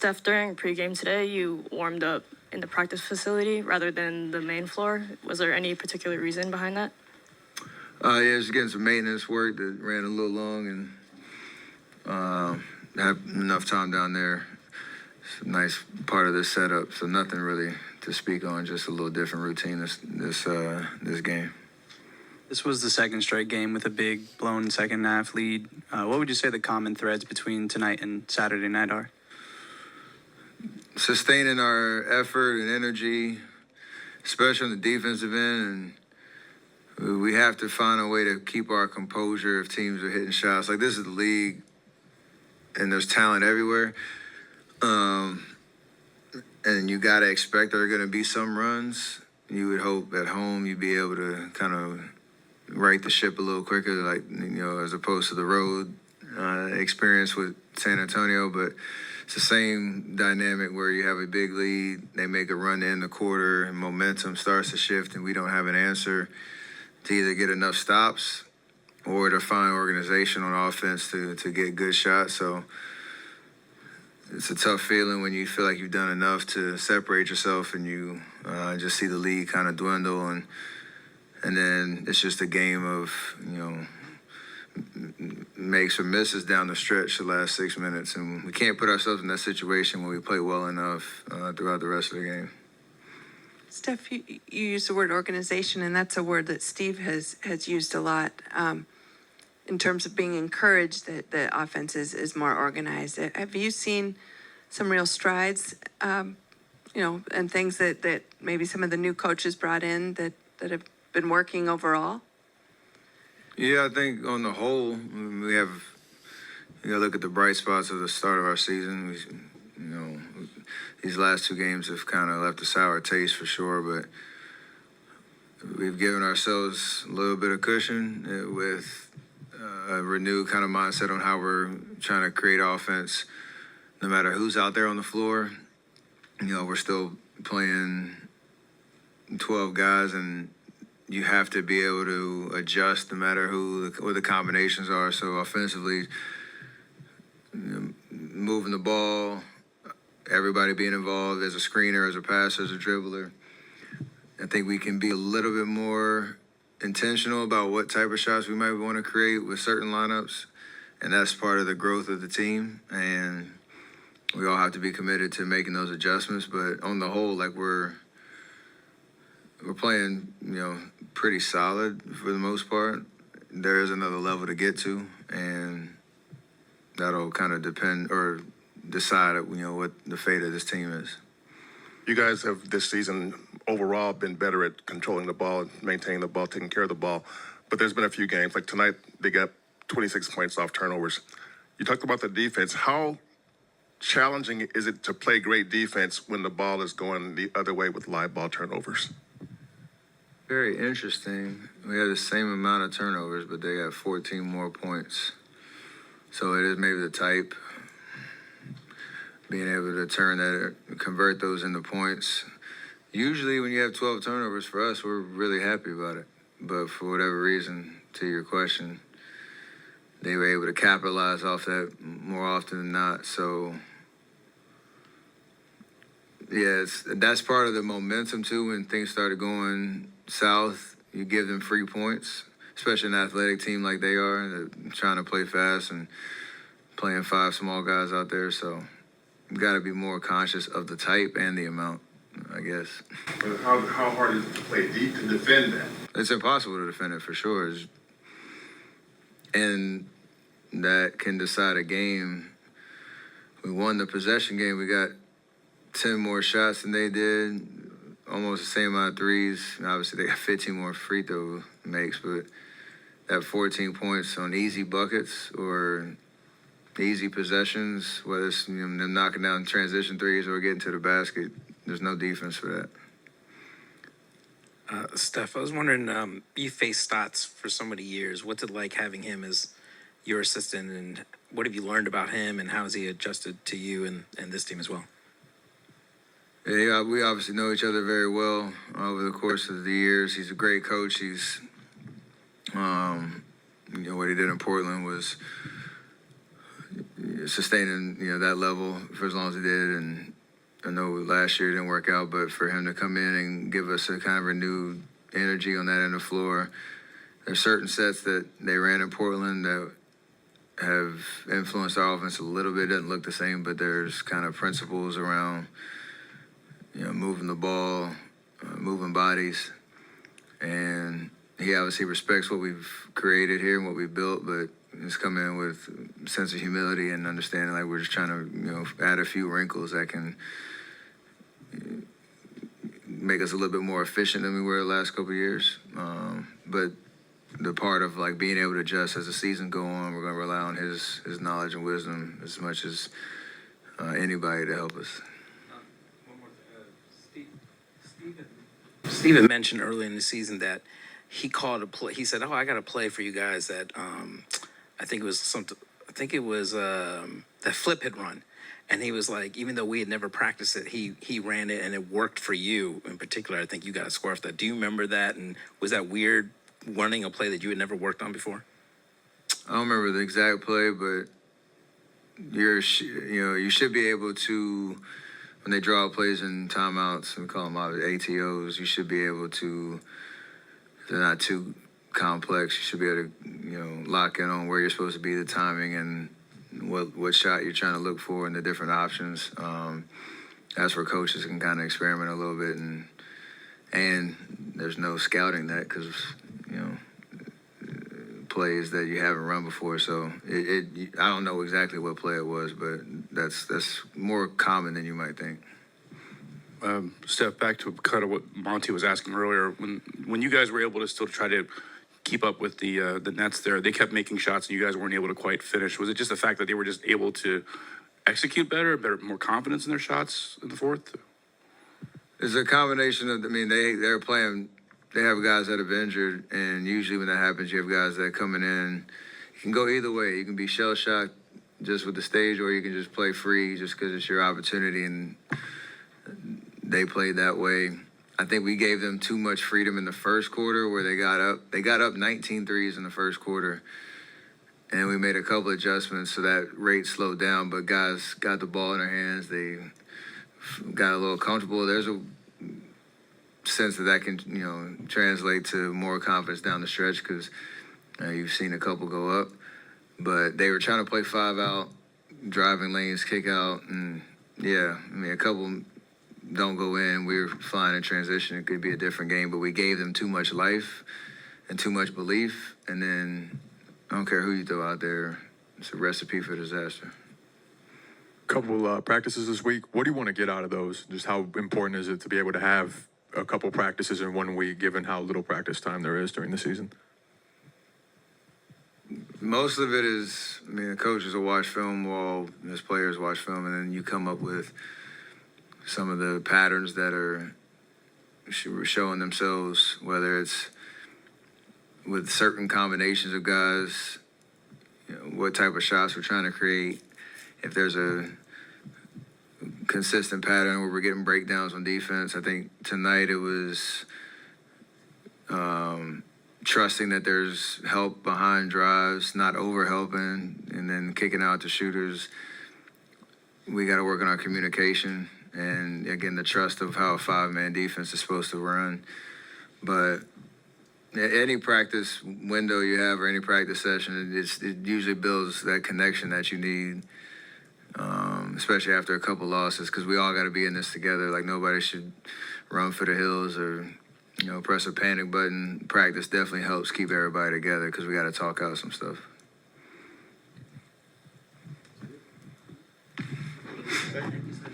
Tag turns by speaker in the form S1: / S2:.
S1: Steph, during pregame today, you warmed up in the practice facility rather than the main floor. Was there any particular reason behind that?
S2: Yeah, just getting some maintenance work that ran a little long, and have enough time down there. It's a nice part of this setup, so nothing really to speak on. Just a little different routine this game.
S3: This was the second straight game with a big blown second half lead. What would you say the common threads between tonight and Saturday night are?
S2: Sustaining our effort and energy, especially on the defensive end, and we have to find a way to keep our composure if teams are hitting shots. Like, this is the league, and there's talent everywhere. And you got to expect there are going to be some runs. You would hope at home you'd be able to kind of right the ship a little quicker, like, as opposed to the road experience with San Antonio. But it's the same dynamic where you have a big lead, they make a run to end the quarter, and momentum starts to shift, and we don't have an answer to either get enough stops or to find organization on offense to get good shots. So it's a tough feeling when you feel like you've done enough to separate yourself, and you just see the lead kind of dwindle, and then it's just a game of makes or misses down the stretch the last 6 minutes, and we can't put ourselves in that situation when we play well enough throughout the rest of the game.
S4: Steph, you use the word organization, and that's a word that Steve has used a lot in terms of being encouraged that the offense is more organized. Have you seen some real strides, and things that maybe some of the new coaches brought in that have been working overall?
S2: Yeah, I think on the whole, we have, you got to look at the bright spots of the start of our season. These last two games have kind of left a sour taste for sure, but we've given ourselves a little bit of cushion with a renewed kind of mindset on how we're trying to create offense. No matter who's out there on the floor, we're still playing 12 guys, and you have to be able to adjust no matter what the combinations are. So offensively, moving the ball, everybody being involved as a screener, as a passer, as a dribbler. I think we can be a little bit more intentional about what type of shots we might want to create with certain lineups, and that's part of the growth of the team, and we all have to be committed to making those adjustments. But on the whole, like, we're playing, pretty solid for the most part. There is another level to get to, and that'll kind of depend or decide, what the fate of this team is.
S5: You guys have this season overall been better at controlling the ball, maintaining the ball, taking care of the ball. But there's been a few games, like tonight, they got 26 points off turnovers. You talked about the defense. How challenging is it to play great defense when the ball is going the other way with live ball turnovers?
S2: Very interesting. We have the same amount of turnovers, but they got 14 more points. So it is maybe the type, being able to turn that, convert those into points. Usually when you have 12 turnovers, for us, we're really happy about it. But for whatever reason, to your question, they were able to capitalize off that more often than not. So, yeah, that's part of the momentum, too. When things started going south, you give them free points, especially an athletic team like they are, that trying to play fast and playing 5 small guys out there. So you got to be more conscious of the type and the amount, I guess.
S5: How hard is it to play deep to defend that?
S2: It's impossible to defend it for sure. And that can decide a game. We won the possession game. We got 10 more shots than they did, almost the same amount of threes. Obviously, they got 15 more free throw makes, but that 14 points on easy buckets or easy possessions, whether it's them knocking down transition threes or getting to the basket, there's no defense for that.
S6: Steph, I was wondering, you faced Stotts for so many years. What's it like having him as your assistant, and what have you learned about him, and how has he adjusted to you and this team as well?
S2: Yeah, we obviously know each other very well over the course of the years. He's a great coach. He's, what he did in Portland was sustaining that level for as long as he did. And I know last year it didn't work out, but for him to come in and give us a kind of renewed energy on that end of the floor. There's certain sets that they ran in Portland that have influenced our offense a little bit. It doesn't look the same, but there's kind of principles around moving the ball, moving bodies, and he obviously respects what we've created here and what we've built, but he's come in with a sense of humility and understanding like we're just trying to add a few wrinkles that can make us a little bit more efficient than we were the last couple of years. But the part of like being able to adjust as the season go on, we're going to rely on his knowledge and wisdom as much as anybody to help us.
S6: Steven mentioned early in the season that he called a play. He said, "Oh, I got a play for you guys that I think it was something. I think it was that flip hit run." And he was like, even though we had never practiced it, he ran it and it worked for you in particular. I think you got a score off that. Do you remember that? And was that weird running a play that you had never worked on before?
S2: I don't remember the exact play, but you should be able to, when they draw plays in timeouts, we call them ATOs, you should be able to, if they're not too complex, you should be able to, lock in on where you're supposed to be, the timing, and what shot you're trying to look for and the different options. That's where coaches can kind of experiment a little bit, and there's no scouting that because, plays that you haven't run before. So I don't know exactly what play it was, but that's more common than you might think.
S7: Steph, back to kind of what Monty was asking earlier. When you guys were able to still try to keep up with the Nets there, they kept making shots and you guys weren't able to quite finish. Was it just the fact that they were just able to execute better, more confidence in their shots in the fourth?
S2: It's a combination of, they're playing, they have guys that have injured, and usually when that happens, you have guys that are coming in. You can go either way. You can be shell-shocked just with the stage, or you can just play free just because it's your opportunity, and they played that way. I think we gave them too much freedom in the first quarter where they got up 19 threes in the first quarter, and we made a couple adjustments so that rate slowed down, but guys got the ball in their hands. They got a little comfortable. There's a sense that can, translate to more confidence down the stretch because you've seen a couple go up. But they were trying to play 5 out, driving lanes, kick out, and a couple don't go in. We were fine in transition. It could be a different game, but we gave them too much life and too much belief, and then I don't care who you throw out there, it's a recipe for disaster.
S8: Couple practices this week. What do you want to get out of those? Just how important is it to be able to have a couple practices in 1 week, given how little practice time there is during the season?
S2: Most of it is, the coaches will watch film while his players watch film, and then you come up with some of the patterns that are showing themselves, whether it's with certain combinations of guys, what type of shots we're trying to create. If there's a consistent pattern where we're getting breakdowns on defense, I think tonight it was trusting that there's help behind drives, not over-helping, and then kicking out to shooters. We got to work on our communication and, again, the trust of how a 5-man defense is supposed to run. But any practice window you have or any practice session, it usually builds that connection that you need, especially after a couple losses, because we all got to be in this together. Like, nobody should run for the hills or, press a panic button. Practice definitely helps keep everybody together because we got to talk out some stuff.
S5: Thank you.